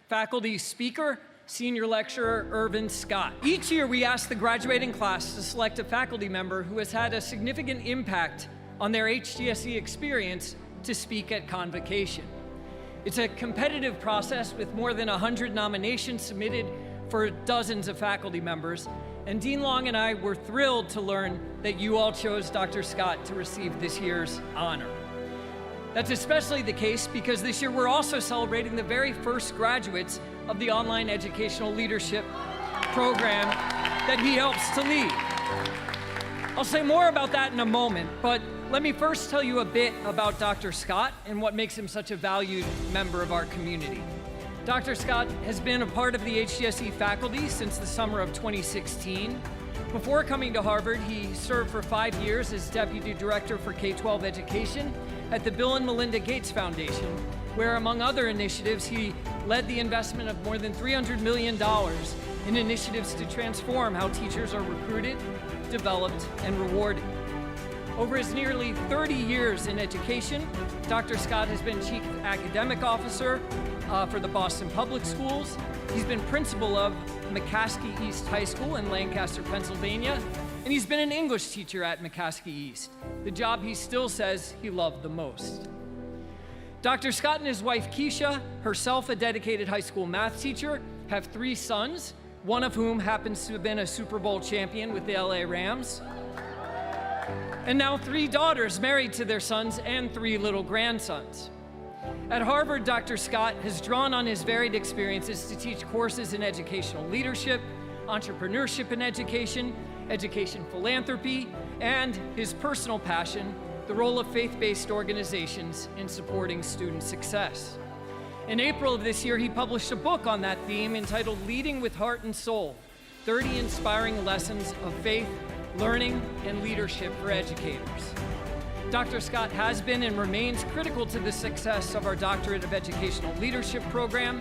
faculty speaker, senior lecturer Irvin Scott. Each year we ask the graduating class to select a faculty member who has had a significant impact on their HGSE experience to speak at Convocation. It's a competitive process with more than 100 nominations submitted for dozens of faculty members, and Dean Long and I were thrilled to learn that you all chose Dr. Scott to receive this year's honor. That's especially the case because this year we're also celebrating the very first graduates of the online educational leadership program that he helps to lead. I'll say more about that in a moment, but let me first tell you a bit about Dr. Scott and what makes him such a valued member of our community. Dr. Scott has been a part of the HGSE faculty since the summer of 2016. Before coming to Harvard, he served for 5 years as Deputy Director for K-12 Education at the Bill and Melinda Gates Foundation, where, among other initiatives, he led the investment of more than $300 million in initiatives to transform how teachers are recruited, developed, and rewarded. Over his nearly 30 years in education, Dr. Scott has been Chief Academic Officer for the Boston Public Schools. He's been principal of McCaskey East High School in Lancaster, Pennsylvania, and he's been an English teacher at McCaskey East, the job he still says he loved the most. Dr. Scott and his wife Keisha, herself a dedicated high school math teacher, have 3 sons, one of whom happens to have been a Super Bowl champion with the LA Rams, and now 3 daughters married to their sons and 3 little grandsons. At Harvard, Dr. Scott has drawn on his varied experiences to teach courses in educational leadership, entrepreneurship in education, education philanthropy, and his personal passion, the role of faith-based organizations in supporting student success. In April of this year, he published a book on that theme entitled Leading with Heart and Soul, 30 Inspiring Lessons of Faith, Learning, and Leadership for Educators. Dr. Scott has been and remains critical to the success of our Doctorate of Educational Leadership program,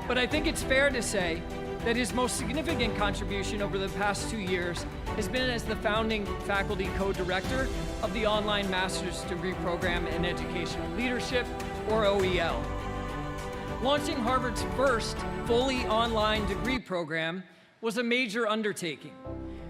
but I think it's fair to say that his most significant contribution over the past 2 years has been as the founding faculty co-director of the Online Master's Degree Program in Educational Leadership, or OEL. Launching Harvard's first fully online degree program was a major undertaking.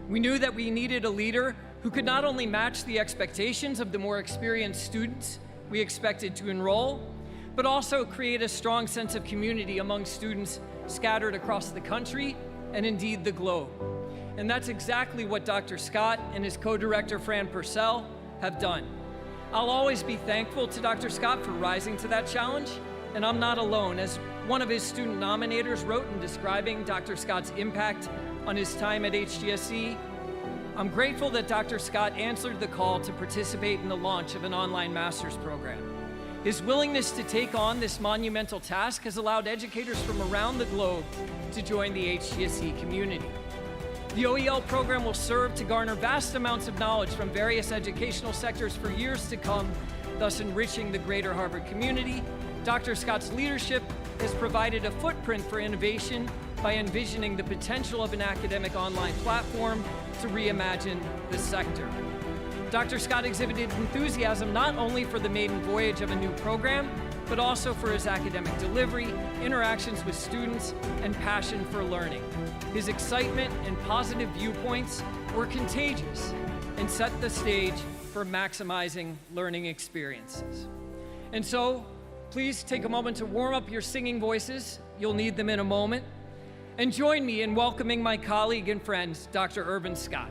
We knew that we needed a leader who could not only match the expectations of the more experienced students we expected to enroll, but also create a strong sense of community among students scattered across the country and indeed the globe. And that's exactly what Dr. Scott and his co-director Fran Purcell have done. I'll always be thankful to Dr. Scott for rising to that challenge, and I'm not alone. As one of his student nominators wrote in describing Dr. Scott's impact on his time at HGSE, I'm grateful that Dr. Scott answered the call to participate in the launch of an online master's program. His willingness to take on this monumental task has allowed educators from around the globe to join the HGSE community. The OEL program will serve to garner vast amounts of knowledge from various educational sectors for years to come, thus enriching the greater Harvard community. Dr. Scott's leadership has provided a footprint for innovation by envisioning the potential of an academic online platform to reimagine the sector. Dr. Scott exhibited enthusiasm not only for the maiden voyage of a new program, but also for his academic delivery, interactions with students, and passion for learning. His excitement and positive viewpoints were contagious and set the stage for maximizing learning experiences. And so, please take a moment to warm up your singing voices. You'll need them in a moment. And join me in welcoming my colleague and friend, Dr. Irvin Scott.